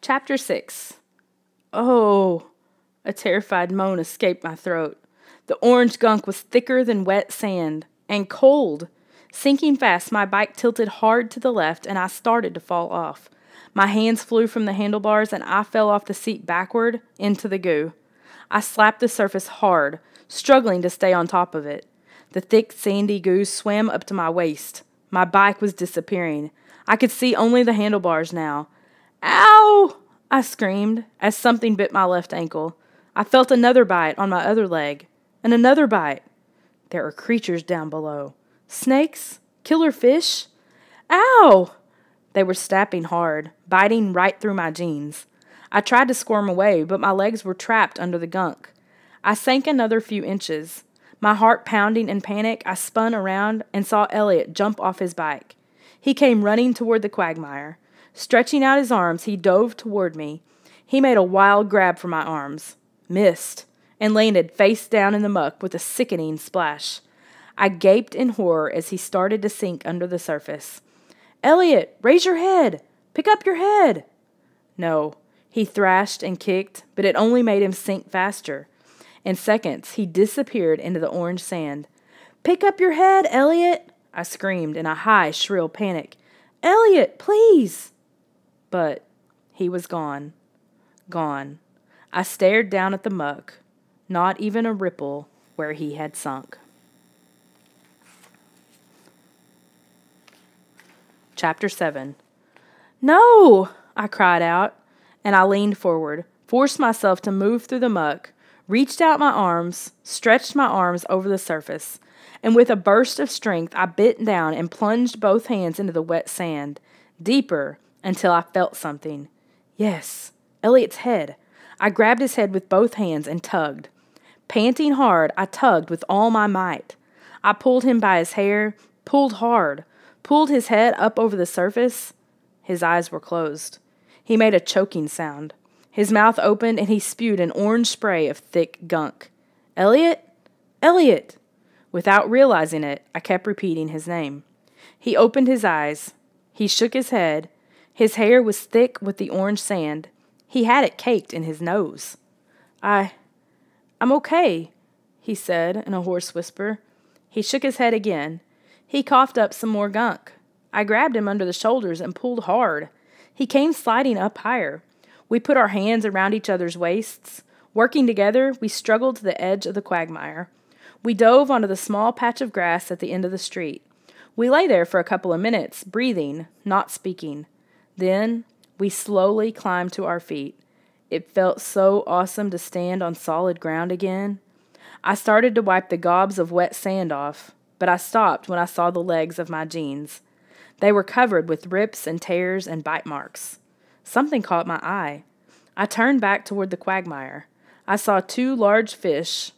Chapter 6. Oh, a terrified moan escaped my throat. The orange gunk was thicker than wet sand, and cold. Sinking fast, my bike tilted hard to the left, and I started to fall off. My hands flew from the handlebars, and I fell off the seat backward into the goo. I slapped the surface hard, struggling to stay on top of it. The thick, sandy goo swam up to my waist. My bike was disappearing. I could see only the handlebars now. Ow! I screamed as something bit my left ankle. I felt another bite on my other leg, and another bite. There were creatures down below. Snakes? Killer fish? Ow! They were snapping hard, biting right through my jeans. I tried to squirm away, but my legs were trapped under the gunk. I sank another few inches. My heart pounding in panic, I spun around and saw Elliot jump off his bike. He came running toward the quagmire. Stretching out his arms, he dove toward me. He made a wild grab for my arms, missed, and landed face down in the muck with a sickening splash. I gaped in horror as he started to sink under the surface. "Elliot, raise your head! Pick up your head!" No, he thrashed and kicked, but it only made him sink faster. In seconds, he disappeared into the orange sand. "Pick up your head, Elliot!" I screamed in a high, shrill panic. "Elliot, please!" But he was gone. Gone. I stared down at the muck. Not even a ripple where he had sunk. Chapter 7. "No!" I cried out, and I leaned forward, forced myself to move through the muck, reached out my arms, stretched my arms over the surface, and with a burst of strength I bent down and plunged both hands into the wet sand, deeper, until I felt something. Yes, Elliot's head. I grabbed his head with both hands and tugged. Panting hard, I tugged with all my might. I pulled him by his hair, pulled hard, pulled his head up over the surface. His eyes were closed. He made a choking sound. His mouth opened and he spewed an orange spray of thick gunk. "Elliot? Elliot!" Without realizing it, I kept repeating his name. He opened his eyes. He shook his head. His hair was thick with the orange sand. He had it caked in his nose. I'm okay," he said in a hoarse whisper. He shook his head again. He coughed up some more gunk. I grabbed him under the shoulders and pulled hard. He came sliding up higher. We put our hands around each other's waists. Working together, we struggled to the edge of the quagmire. We dove onto the small patch of grass at the end of the street. We lay there for a couple of minutes, breathing, not speaking. Then we slowly climbed to our feet. It felt so awesome to stand on solid ground again. I started to wipe the gobs of wet sand off, but I stopped when I saw the legs of my jeans. They were covered with rips and tears and bite marks. Something caught my eye. I turned back toward the quagmire. I saw 2 large fish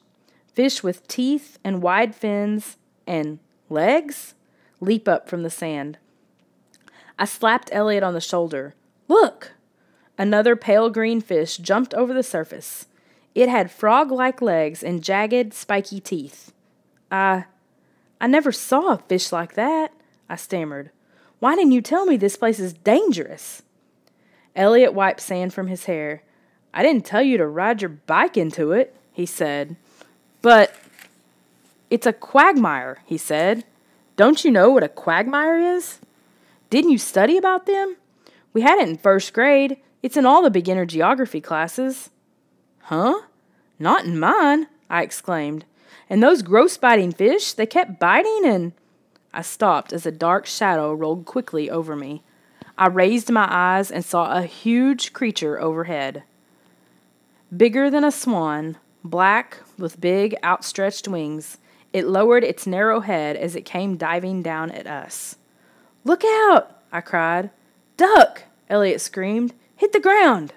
with teeth and wide fins and legs, leap up from the sand. I slapped Elliot on the shoulder. "Look!" Another pale green fish jumped over the surface. It had frog-like legs and jagged, spiky teeth. I never saw a fish like that," I stammered. "Why didn't you tell me this place is dangerous?" Elliot wiped sand from his hair. "I didn't tell you to ride your bike into it," he said. "But it's a quagmire," he said. "Don't you know what a quagmire is? Didn't you study about them? We had it in 1st grade. It's in all the beginner geography classes." "Huh? Not in mine," I exclaimed. "And those gross-biting fish, they kept biting and—" I stopped as a dark shadow rolled quickly over me. I raised my eyes and saw a huge creature overhead. Bigger than a swan, black with big outstretched wings, it lowered its narrow head as it came diving down at us. "Look out!" I cried. "Duck!" Elliot screamed. "Hit the ground!"